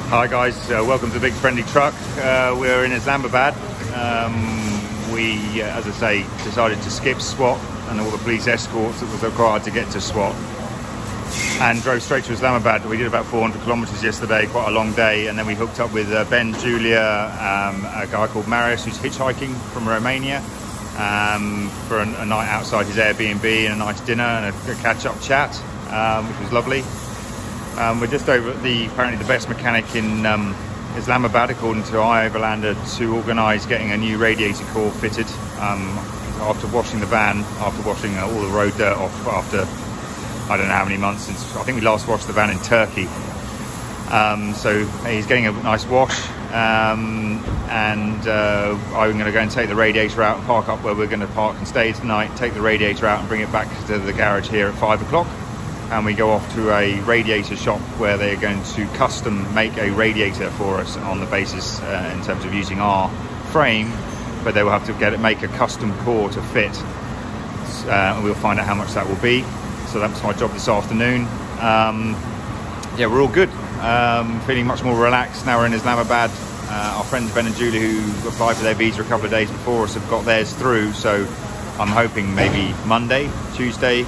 Hi guys, welcome to the Big Friendly Truck. We're in Islamabad. We, as I say, decided to skip Swat and all the police escorts that was required to get to Swat and drove straight to Islamabad. We did about 400 kilometers yesterday, quite a long day, and then we hooked up with Ben, Julia, a guy called Marius who's hitchhiking from Romania for a night outside his Airbnb and a nice dinner and a catch-up chat, which was lovely. We're just over at apparently the best mechanic in Islamabad, according to Overlander, to organise getting a new radiator core fitted after washing the van, after washing all the road dirt off after I don't know how many months since I think we last washed the van in Turkey. So he's getting a nice wash, and I'm going to go and take the radiator out and park up where we're going to park and stay tonight, take the radiator out and bring it back to the garage here at 5 o'clock. And we go off to a radiator shop where they're going to custom make a radiator for us on the basis in terms of using our frame, but they will have to make a custom core to fit, and we'll find out how much that will be. So that's my job this afternoon. Yeah, we're all good. Feeling much more relaxed now we're in Islamabad. Our friends Ben and Julie, who applied for their visa a couple of days before us, have got theirs through, so I'm hoping maybe Monday, Tuesday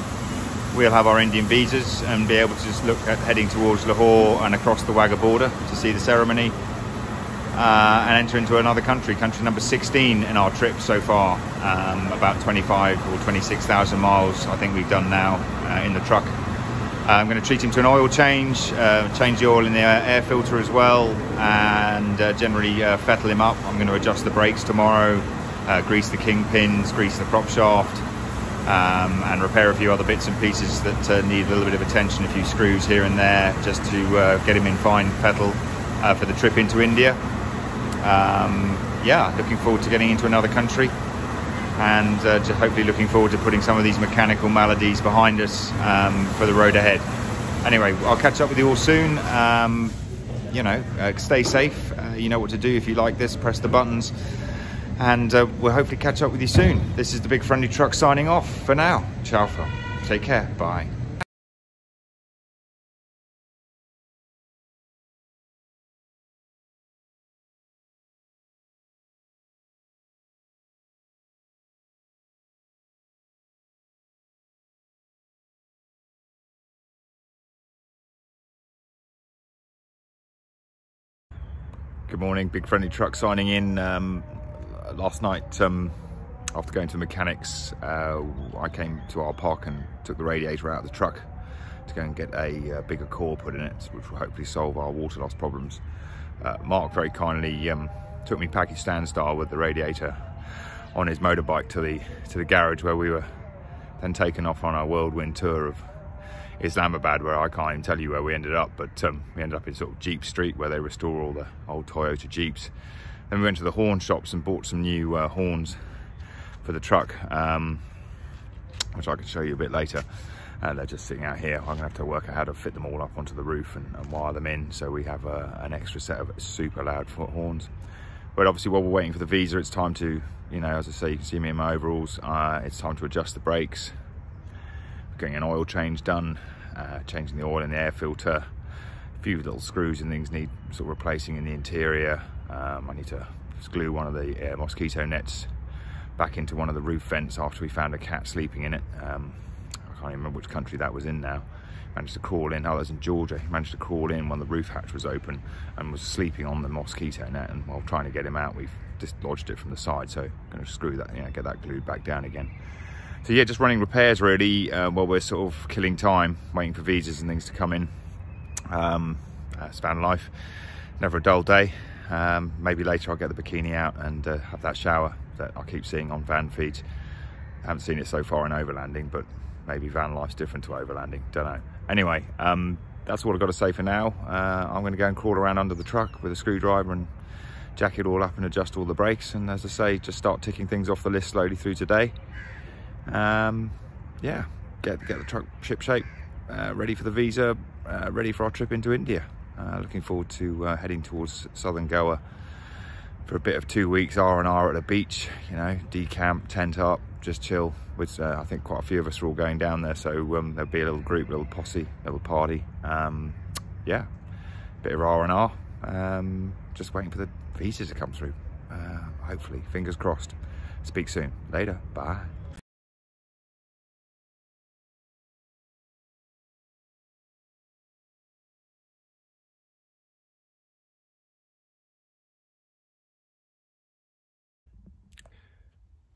we'll have our Indian visas and be able to just look at heading towards Lahore and across the Wagha border to see the ceremony and enter into another country number 16 in our trip so far. About 25 or 26,000 miles I think we've done now in the truck. I'm going to treat him to an oil change the oil in the air filter as well, and generally fettle him up. I'm going to adjust the brakes tomorrow, grease the kingpins, grease the prop shaft, and repair a few other bits and pieces that need a little bit of attention, a few screws here and there, just to get him in fine fettle for the trip into India. Yeah, looking forward to getting into another country, and just hopefully looking forward to putting some of these mechanical maladies behind us for the road ahead. Anyway, I'll catch up with you all soon. You know, stay safe. You know what to do if you like this, press the buttons. And we'll hopefully catch up with you soon. This is the Big Friendly Truck signing off for now. Ciao for now. Take care. Bye. Good morning, Big Friendly Truck signing in. Last night, after going to the mechanics, I came to our park and took the radiator out of the truck to go and get a bigger core put in it, which will hopefully solve our water loss problems. Mark very kindly took me Pakistan style with the radiator on his motorbike to the garage, where we were then taken off on our whirlwind tour of Islamabad, where I can't even tell you where we ended up, but we ended up in sort of Jeep Street, where they restore all the old Toyota Jeeps. Then we went to the horn shops and bought some new horns for the truck, which I can show you a bit later. They're just sitting out here. I'm gonna have to work out how to fit them all up onto the roof and wire them in, so we have an extra set of super loud foot horns. But obviously while we're waiting for the visa, it's time to, you know, as I say, you can see me in my overalls, it's time to adjust the brakes, getting an oil change done, changing the oil in the air filter. A few little screws and things need sort of replacing in the interior. I need to glue one of the mosquito nets back into one of the roof vents after we found a cat sleeping in it. I can't even remember which country that was in now. Managed to crawl in, that was in Georgia. He managed to crawl in when the roof hatch was open and was sleeping on the mosquito net, and while trying to get him out, we've dislodged it from the side, so I'm going to screw that, you know, get that glued back down again. So yeah, just running repairs really, while we're sort of killing time, waiting for visas and things to come in. It's van life, never a dull day. Maybe later I'll get the bikini out and have that shower that I keep seeing on van feeds. I haven't seen it so far in overlanding, but maybe van life's different to overlanding, don't know. Anyway, that's all I've got to say for now. I'm going to go and crawl around under the truck with a screwdriver and jack it all up and adjust all the brakes, and as I say, just start ticking things off the list slowly through today. Yeah, get the truck ship shape, ready for the visa, ready for our trip into India. Looking forward to heading towards southern Goa for a bit of 2 weeks R&R at a beach, you know, decamp, tent up, just chill. With I think quite a few of us are all going down there, so there'll be a little group, little posse, little party. Yeah, bit of R&R, Just waiting for the visas to come through. Hopefully, fingers crossed. Speak soon. Later. Bye.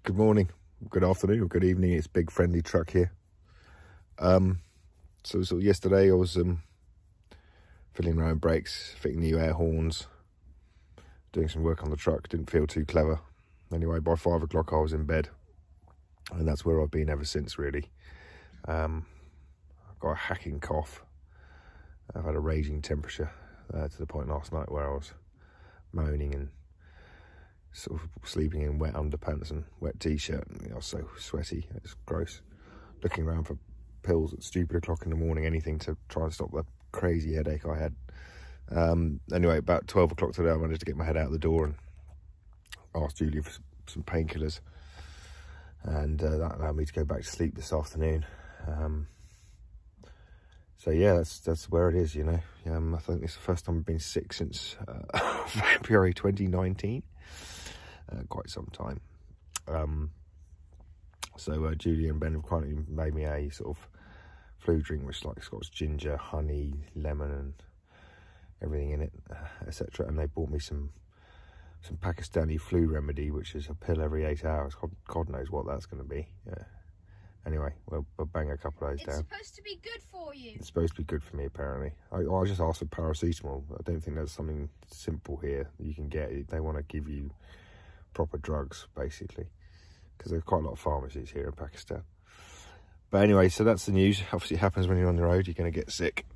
Good morning, good afternoon, or good evening. It's Big Friendly Truck here. So yesterday I was filling around brakes, fitting new air horns, doing some work on the truck. Didn't feel too clever. Anyway, by 5 o'clock I was in bed, and that's where I've been ever since, really. I've got a hacking cough. I've had a raging temperature to the point last night where I was moaning and sort of sleeping in wet underpants and wet t-shirt, and I was so sweaty. It's gross. Looking around for pills at stupid o'clock in the morning, anything to try and stop the crazy headache I had. Anyway, about 12 o'clock today I managed to get my head out the door and asked Julie for some painkillers, and that allowed me to go back to sleep this afternoon. So yeah, that's where it is, you know. I think it's the first time I've been sick since February 2019. Quite some time. So Julie and Ben have kindly made me a sort of flu drink, which like got ginger, honey, lemon, and everything in it, etc. And they bought me some Pakistani flu remedy, which is a pill every 8 hours. God knows what that's going to be. Yeah. Anyway, we'll bang a couple of those down. It's supposed to be good for you. It's supposed to be good for me, apparently. I just asked for paracetamol. I don't think there's something simple here that you can get. They want to give you proper drugs, basically, because there's quite a lot of pharmacies here in Pakistan. But anyway, so that's the news. Obviously it happens when you're on the road, you're going to get sick.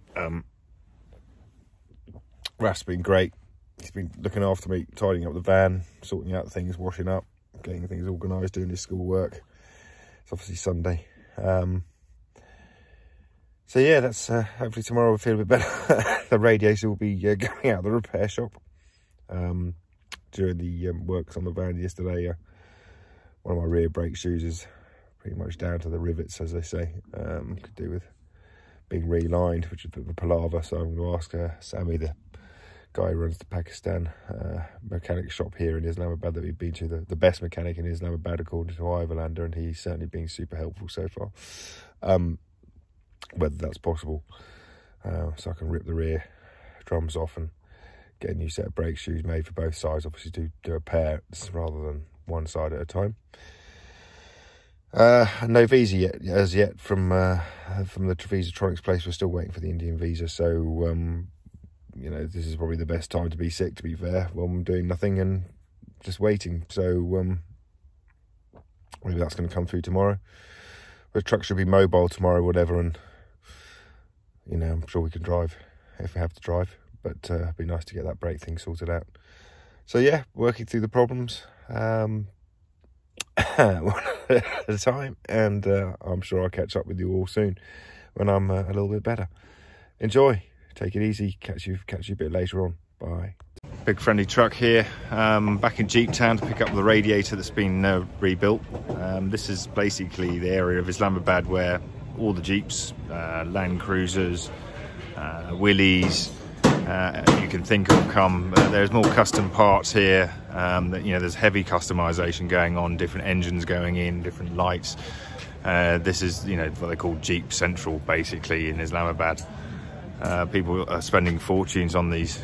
Raf's been great. He's been looking after me, tidying up the van, sorting out things, washing up, getting things organised, doing his school work. It's obviously Sunday. So yeah, that's hopefully tomorrow we'll feel a bit better. The radiator will be going out of the repair shop. During the works on the van yesterday, one of my rear brake shoes is pretty much down to the rivets, as they say. Could do with being relined, which is a bit of a palaver. So I'm going to ask Sammy, the guy who runs the Pakistan mechanic shop here in Islamabad that we've been to, the best mechanic in Islamabad according to Overlander, and he's certainly been super helpful so far. Whether that's possible, so I can rip the rear drums off and get a new set of brake shoes made for both sides. Obviously do a pair rather than one side at a time. No visa yet from the Visatronics place. We're still waiting for the Indian visa, so you know, this is probably the best time to be sick, to be fair, when I'm doing nothing and just waiting. So maybe that's going to come through tomorrow. The truck should be mobile tomorrow, whatever, and you know, I'm sure we can drive if we have to drive. But it'd be nice to get that brake thing sorted out. So yeah, working through the problems one at a time, and I'm sure I'll catch up with you all soon when I'm a little bit better. Enjoy, take it easy. Catch you a bit later on. Bye. Big Friendly Truck here, back in Jeep Town to pick up the radiator that's been rebuilt. This is basically the area of Islamabad where all the Jeeps, Land Cruisers, Willys, you can think of come. There's more custom parts here. You know, there's heavy customization going on, different engines going in, different lights. This is, you know, what they call Jeep Central, basically, in Islamabad. People are spending fortunes on these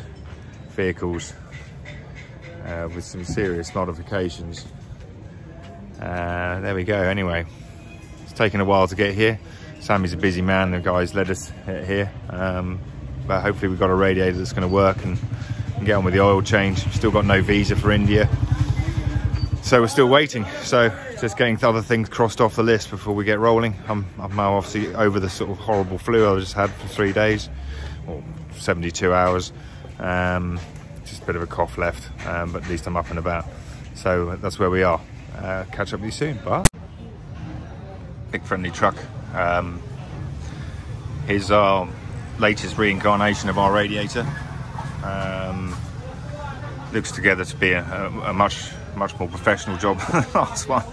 vehicles with some serious modifications. There we go. Anyway, it's taken a while to get here. Sammy's a busy man. The guys led us here. But hopefully we've got a radiator that's going to work and get on with the oil change. Still got no visa for India, so we're still waiting. So just getting other things crossed off the list before we get rolling. I'm now obviously over the sort of horrible flu I just had for 3 days, or 72 hours. Just a bit of a cough left, but at least I'm up and about. So that's where we are. Catch up with you soon. Bye. Big Friendly Truck. Here's our latest reincarnation of our radiator. Looks together to be a much more professional job than the last one.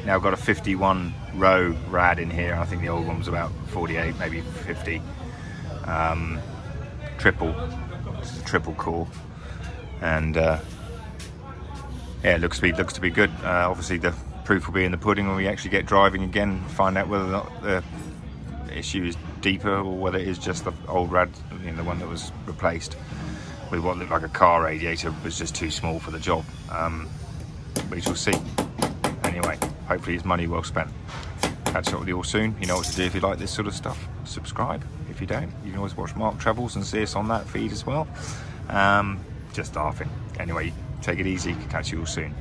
Now I've got a 51 row rad in here. I think the old one was about 48, maybe 50. Triple This is a triple core, and yeah, it looks to be good. Obviously, the proof will be in the pudding when we actually get driving again, find out whether or not the issue is deeper or whether it is just the old the one that was replaced with what looked like a car radiator was just too small for the job. We shall see. Anyway, hopefully it's money well spent. Catch up with you all soon. You know what to do if you like this sort of stuff. Subscribe. If you don't, you can always watch Mark Travels and see us on that feed as well. Just laughing. Anyway, take it easy. Catch you all soon.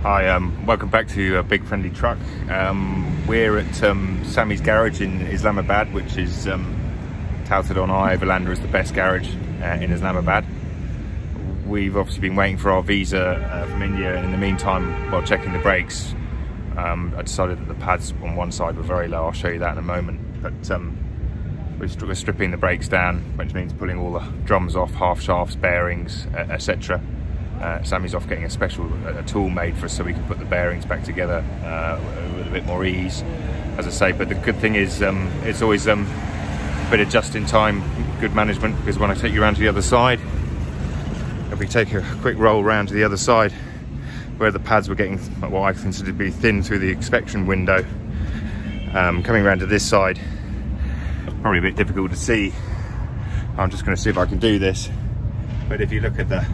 Hi, welcome back to Big Friendly Truck. We're at Sammy's garage in Islamabad, which is touted on iOverlander as the best garage in Islamabad. We've obviously been waiting for our visa from India, and in the meantime, while checking the brakes, I decided that the pads on one side were very low. I'll show you that in a moment. But we're stripping the brakes down, which means pulling all the drums off, half shafts, bearings, etc. Sammy's off getting a tool made for us so we can put the bearings back together with a bit more ease, as I say. But the good thing is it's always a bit of just-in-time good management, because when I take you around to the other side, if we take a quick roll round to the other side where the pads were getting what I consider to be thin through the inspection window, coming around to this side, probably a bit difficult to see. I'm just going to see if I can do this. But if you look at the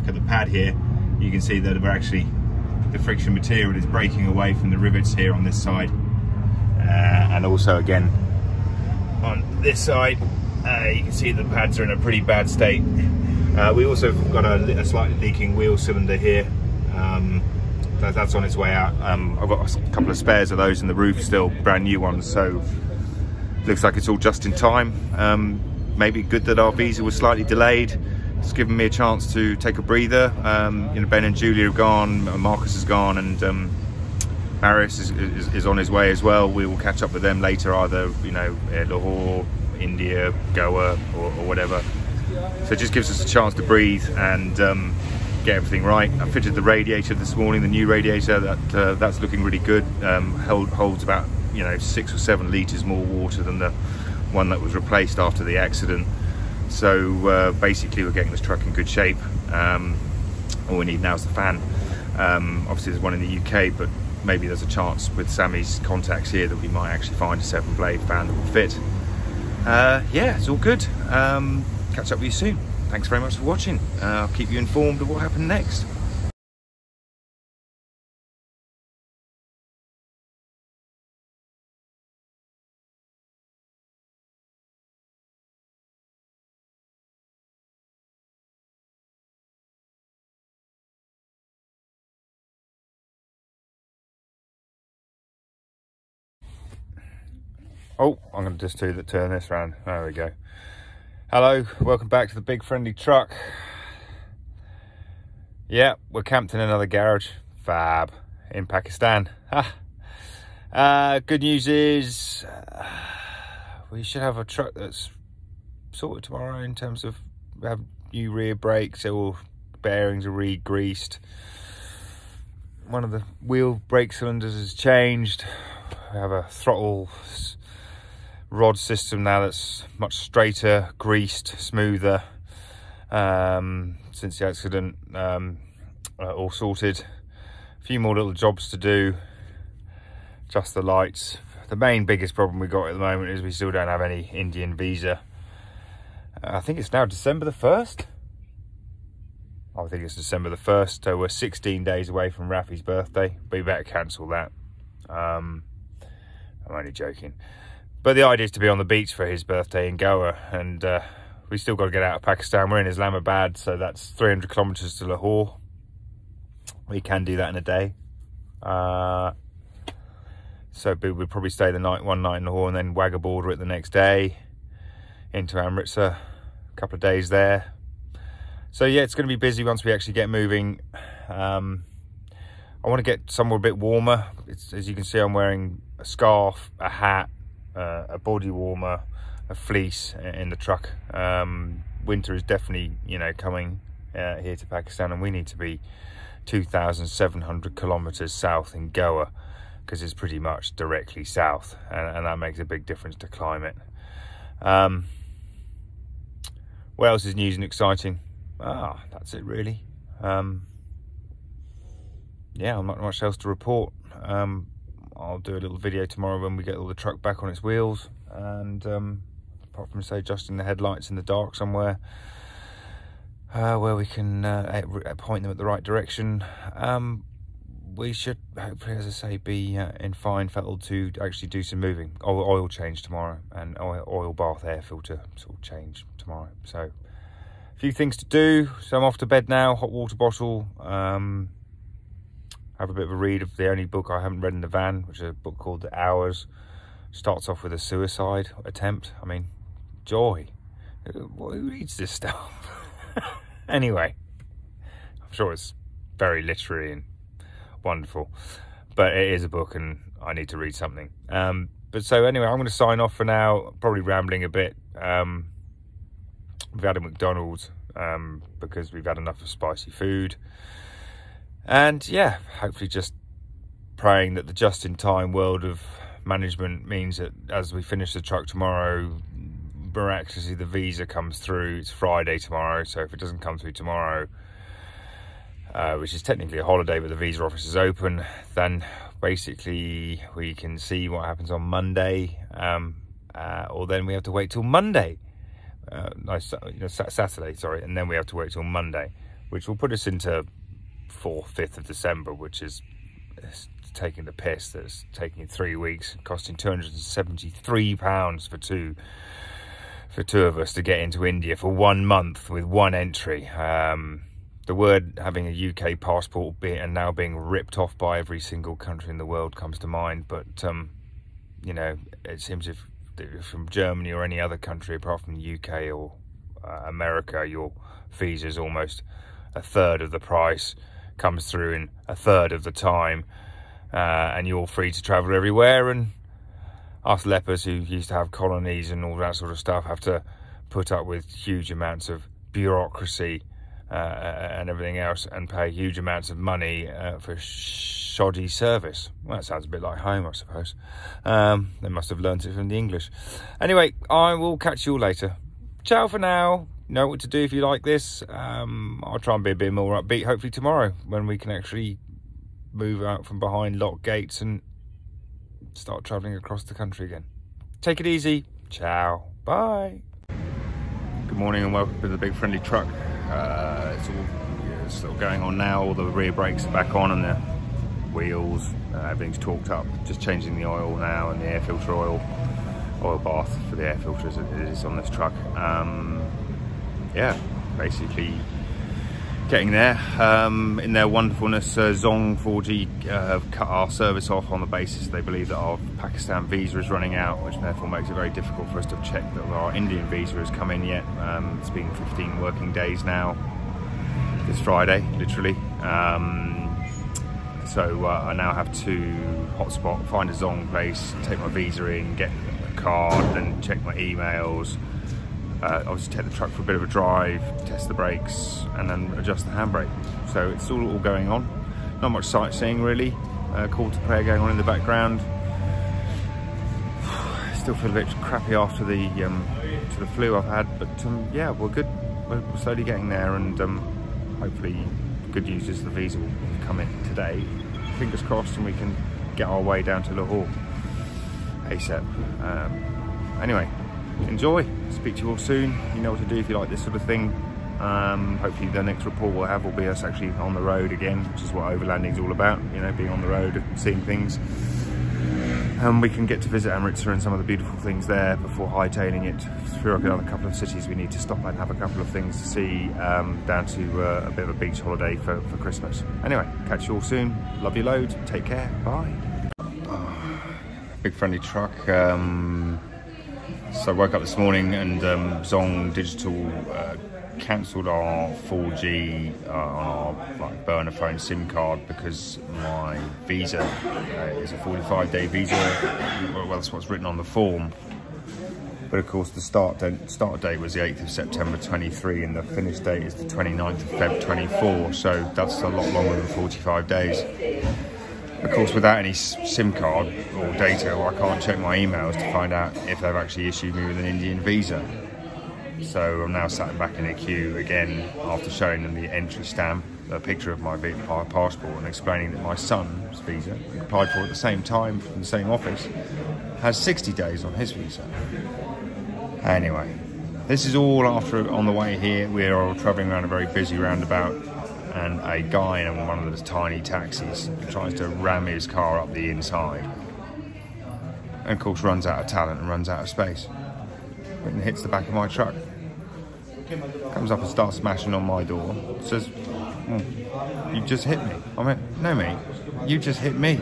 of the pad here, you can see that the friction material is breaking away from the rivets here on this side, and also again on this side you can see the pads are in a pretty bad state. We also got a slightly leaking wheel cylinder here, that's on its way out. I've got a couple of spares of those in the roof still, brand new ones, so looks like it's all just in time. Maybe good that our visa was slightly delayed. It's given me a chance to take a breather. Ben and Julia have gone, Marcus has gone, and Marius is on his way as well. We will catch up with them later, either Lahore, India, Goa, or whatever. So it just gives us a chance to breathe and get everything right. I fitted the radiator this morning, the new radiator. That's looking really good. Holds about 6 or 7 litres more water than the one that was replaced after the accident. So basically we're getting this truck in good shape. All we need now is the fan. Obviously there's one in the UK, but maybe there's a chance with Sammy's contacts here that we might actually find a 7-blade fan that will fit. Yeah, it's all good. Catch up with you soon. Thanks very much for watching. I'll keep you informed of what happened next. Oh, I'm going to just turn this around. There we go. Hello, welcome back to the Big Friendly Truck. Yeah, we're camped in another garage. Fab. In Pakistan. Good news is we should have a truck that's sorted tomorrow, in terms of we have new rear brakes, all bearings are re-greased. One of the wheel brake cylinders has changed. We have a throttle rod system now that's much straighter, greased, smoother since the accident. All sorted. A few more little jobs to do, just the lights. The biggest problem we got at the moment is we still don't have any Indian visa. I think it's now December the 1st. I think it's December the 1st, so we're 16 days away from Rafi's birthday. We better cancel that. I'm only joking. But the idea is to be on the beach for his birthday in Goa, and we still got to get out of Pakistan. We're in Islamabad, so that's 300 kilometers to Lahore. We can do that in a day. So we'd probably stay one night in Lahore and then Wagha border it the next day into Amritsar, a couple of days there. So yeah, it's going to be busy once we actually get moving. I want to get somewhere a bit warmer. As you can see, I'm wearing a scarf, a hat, a body warmer, a fleece in the truck. Winter is definitely, you know, coming here to Pakistan, and we need to be 2,700 kilometers south in Goa, because it's pretty much directly south, and that makes a big difference to climate. What else is news and exciting? That's it really. Yeah, not much else to report. I'll do a little video tomorrow when we get all the truck back on its wheels, and apart from, say, adjusting the headlights in the dark somewhere where we can point them at the right direction. We should hopefully, as I say, be in fine fettle to actually do some moving. Oil change tomorrow, and oil bath air filter sort of change tomorrow. So a few things to do. So I'm off to bed now, hot water bottle, have a bit of a read of the only book I haven't read in the van, which is a book called The Hours. Starts off with a suicide attempt. I mean, joy. Who reads this stuff? Anyway, I'm sure it's very literary and wonderful, but it is a book and I need to read something. But so anyway, I'm going to sign off for now, probably rambling a bit. We've had a McDonald's because we've had enough of spicy food, and yeah, hopefully just praying that the just-in-time world of management means that as we finish the truck tomorrow, miraculously the visa comes through. It's Friday tomorrow, so if it doesn't come through tomorrow, which is technically a holiday, but the visa office is open, then basically we can see what happens on Monday, or then we have to wait till Monday, Saturday, sorry, and then we have to wait till Monday, which will put us into 4th, 5th of December, which is taking the piss. That's taking 3 weeks, costing £273 for two of us to get into India for 1 month with one entry. The word having a UK passport and now being ripped off by every single country in the world comes to mind, but you know, it seems if from Germany or any other country apart from the UK or America, your visa is almost a third of the price, comes through in a third of the time, and you're free to travel everywhere. And us lepers who used to have colonies and all that sort of stuff have to put up with huge amounts of bureaucracy and everything else, and pay huge amounts of money for shoddy service. Well, that sounds a bit like home, I suppose. They must have learnt it from the English. Anyway, I will catch you all later. Ciao for now. You know what to do if you like this. I'll try and be a bit more upbeat hopefully tomorrow, when we can actually move out from behind locked gates and start travelling across the country again. Take it easy. Ciao. Bye. Good morning and welcome to the big friendly truck. It's all going on now. All the rear brakes are back on and the wheels, everything's torqued up. Just changing the oil now, and the air filter oil bath for the air filters is on this truck. Yeah, basically getting there. In their wonderfulness, Zong 4G have cut our service off on the basis they believe that our Pakistan visa is running out, which therefore makes it very difficult for us to check that our Indian visa has come in yet. It's been 15 working days now, this Friday, literally. So I now have to hotspot, find a Zong place, take my visa in, get a card, then check my emails. Obviously take the truck for a bit of a drive, test the brakes, and then adjust the handbrake. So it's all going on. Not much sightseeing really. Call to prayer going on in the background. Still feel a bit crappy after the flu I've had, but yeah, we're good. We're slowly getting there, and hopefully good news is the visa will come in today. Fingers crossed, and we can get our way down to Lahore ASAP. Anyway, enjoy. Speak to you all soon. You know what to do if you like this sort of thing. Hopefully the next report we'll have will be us actually on the road again, which is what overlanding is all about, you know, being on the road and seeing things. and we can get to visit Amritsar and some of the beautiful things there before hightailing it through a couple of cities we need to stop and have a couple of things to see, down to a bit of a beach holiday for Christmas. Anyway, catch you all soon. Love you loads. Take care. Bye. Big friendly truck. So I woke up this morning and Zong Digital cancelled our 4G on our burner phone SIM card because my visa is a 45-day visa. Well, that's what's written on the form. But of course the start date was the 8th of September 23 and the finish date is the 29th of Feb 24. So that's a lot longer than 45 days. Of course, without any SIM card or data, I can't check my emails to find out if they've actually issued me with an Indian visa. So I'm now sat back in a queue again after showing them the entry stamp, a picture of my passport, and explaining that my son's visa, applied for at the same time from the same office, has 60 days on his visa. Anyway, this is all after, on the way here, we are travelling around a very busy roundabout, and a guy in one of those tiny taxis tries to ram his car up the inside, and of course runs out of talent and runs out of space and hits the back of my truck. Comes up and starts smashing on my door, says, "You just hit me." I went, "No mate, you just hit me."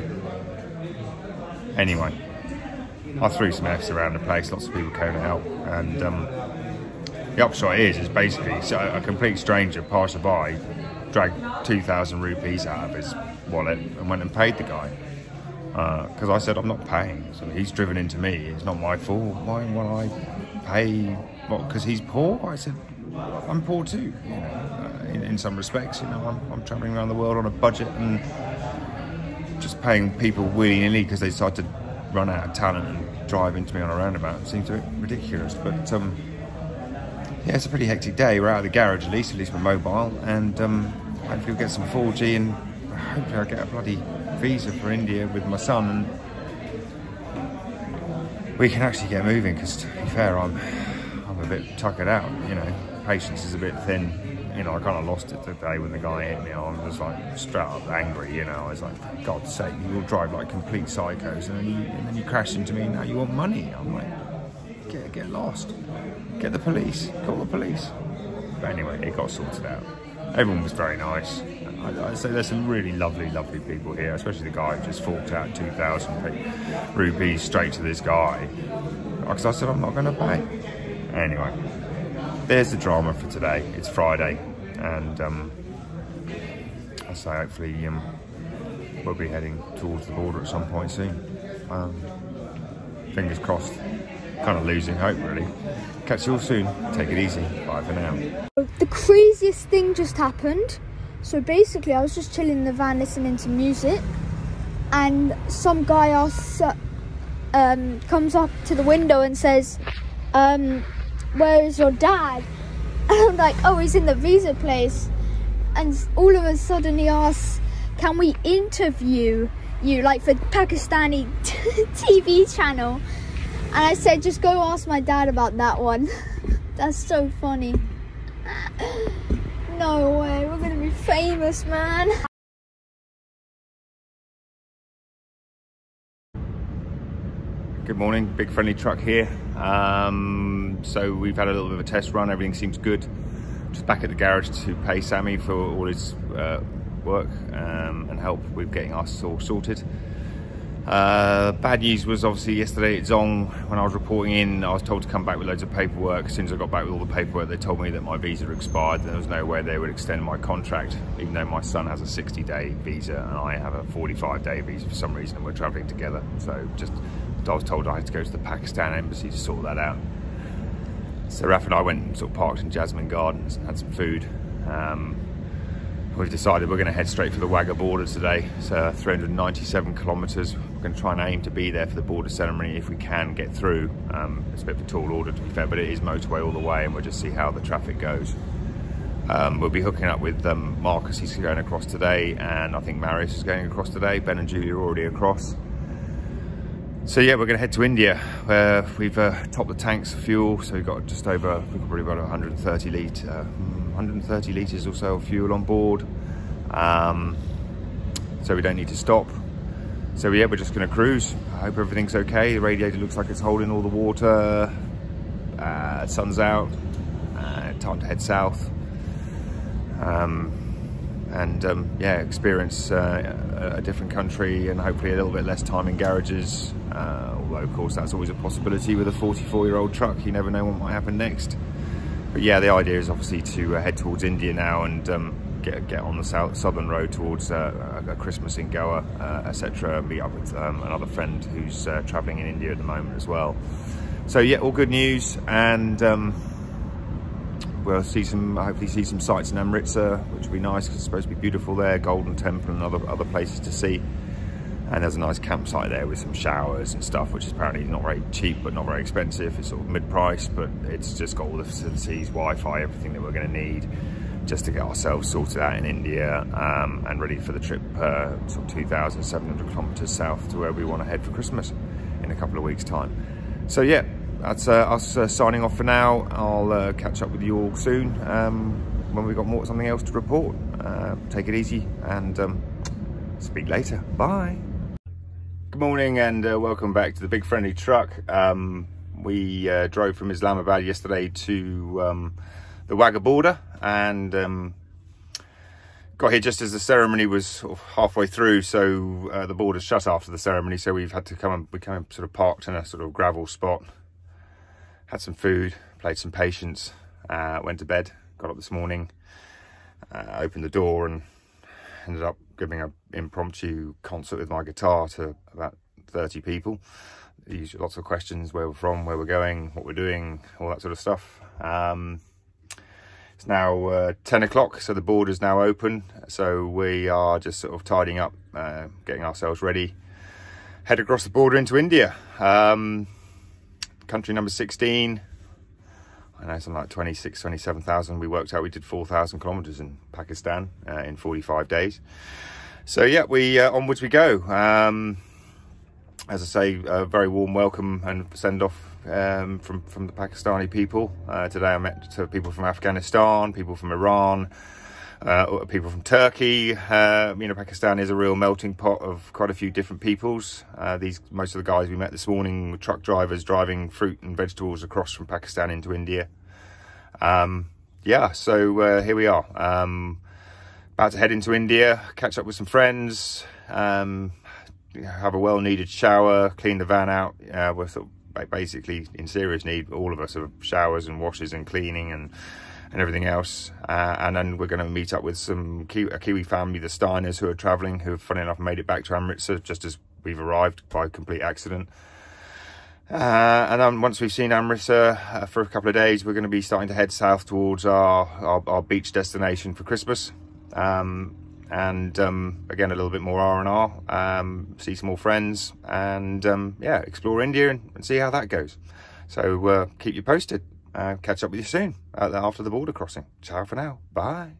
Anyway, I threw some F's around the place, lots of people came to help, and the upshot is basically a complete stranger, passerby, dragged 2,000 rupees out of his wallet and went and paid the guy. Because I said I'm not paying, so he's driven into me, it's not my fault. Why will I pay? What, because he's poor? I said, I'm poor too, you know, in some respects. You know, I'm travelling around the world on a budget and just paying people willy-nilly because they decide to run out of talent and drive into me on a roundabout. It seems a bit ridiculous, but yeah, it's a pretty hectic day. We're out of the garage at least we're mobile, and hopefully we'll get some 4G, and hopefully I'll get a bloody visa for India with my son, and we can actually get moving, because to be fair, I'm a bit tuckered out, you know, patience is a bit thin. You know, I kind of lost it today when the guy hit me. I was like straight up angry, you know. I was like, for God's sake, you all drive like complete psychos, and then you crash into me, and now you want money. I'm like, get lost. Get the police, call the police. But anyway, it got sorted out. Everyone was very nice. I'd say there's some really lovely people here, especially the guy who just forked out 2,000 rupees straight to this guy. Because I said I'm not going to pay. Anyway, there's the drama for today. It's Friday, and I say hopefully we'll be heading towards the border at some point soon. Fingers crossed. Kind of losing hope, really. Catch you all soon. Take it easy. Bye for now. The craziest thing just happened. So basically, I was just chilling in the van listening to music, and some guy asks, comes up to the window and says, "Where is your dad?" And I'm like, "Oh, he's in the visa place." And all of a sudden, he asks, "Can we interview you, like for Pakistani TV channel?" And I said, "Just go ask my dad about that one." That's so funny. No way, we're gonna be famous, man. Good morning, big friendly truck here. So we've had a little bit of a test run, everything seems good. Just back at the garage to pay Sammy for all his work and help with getting us all sorted. Bad news was obviously yesterday at Zong, when I was reporting in, I was told to come back with loads of paperwork. As soon as I got back with all the paperwork, they told me that my visa had expired, and there was no way they would extend my contract, even though my son has a 60-day visa and I have a 45-day visa for some reason, and we're travelling together. So I was told I had to go to the Pakistan embassy to sort that out. So Raf and I went and sort of parked in Jasmine Gardens and had some food. We've decided we're going to head straight for the Wagha border today. It's 397 kilometres. We're going to try and aim to be there for the border ceremony if we can get through. It's a bit of a tall order, to be fair, but it is motorway all the way, and we'll just see how the traffic goes. We'll be hooking up with Marcus, he's going across today, and I think Marius is going across today. Ben and Julie are already across. So yeah, we're going to head to India, where we've topped the tanks of fuel. So we've got just over, we've probably got 130 litres or so of fuel on board. So we don't need to stop. So yeah, we're just going to cruise. I hope everything's okay. The radiator looks like it's holding all the water. Sun's out. Time to head south. Yeah, experience a different country and hopefully a little bit less time in garages. Although of course that's always a possibility with a 44-year-old truck. You never know what might happen next. But yeah, the idea is obviously to head towards India now and get on the southern road towards a Christmas in Goa, etc. And meet up with another friend who's travelling in India at the moment as well. So yeah, all good news, and we'll hopefully see some sights in Amritsar, which will be nice because it's supposed to be beautiful there. Golden Temple and other places to see. And there's a nice campsite there with some showers and stuff, which is apparently not very cheap but not very expensive. It's sort of mid-price, but it's just got all the facilities, Wi-Fi, everything that we're going to need just to get ourselves sorted out in India and ready for the trip, sort of 2,700 kilometers south to where we want to head for Christmas in a couple of weeks' time. So yeah, that's us signing off for now. I'll catch up with you all soon when we've got something else to report. Take it easy and speak later. Bye. Good morning and welcome back to the Big Friendly Truck. We drove from Islamabad yesterday to the Wagha border and got here just as the ceremony was sort of halfway through, so the border's shut after the ceremony, so we came sort of parked in a sort of gravel spot, had some food, played some Patience, went to bed, got up this morning, opened the door and ended up giving an impromptu concert with my guitar to about 30 people. Lots of questions, where we're from, where we're going, what we're doing, all that sort of stuff. It's now 10 o'clock, so the border's now open. So we are just sort of tidying up, getting ourselves ready. Head across the border into India. Country number 16. I know, something like 26, 27,000. We worked out we did 4,000 kilometers in Pakistan in 45 days. So yeah, onwards we go. As I say, a very warm welcome and send off from the Pakistani people. Today I met people from Afghanistan, people from Iran, people from Turkey. Pakistan is a real melting pot of quite a few different peoples. Most of the guys we met this morning were truck drivers driving fruit and vegetables across from Pakistan into India. Yeah, so here we are. About to head into India, catch up with some friends, have a well-needed shower, clean the van out. We're sort of basically in serious need, all of us, of showers and washes and cleaning and everything else. And then we're going to meet up with a Kiwi family, the Steiners, who are travelling, who, funny enough, made it back to Amritsar just as we've arrived by complete accident. And then once we've seen Amritsar for a couple of days, we're going to be starting to head south towards our beach destination for Christmas. Again, a little bit more R&R, see some more friends, and yeah, explore India and see how that goes. So keep you posted. Catch up with you soon after the border crossing. Ciao for now. Bye.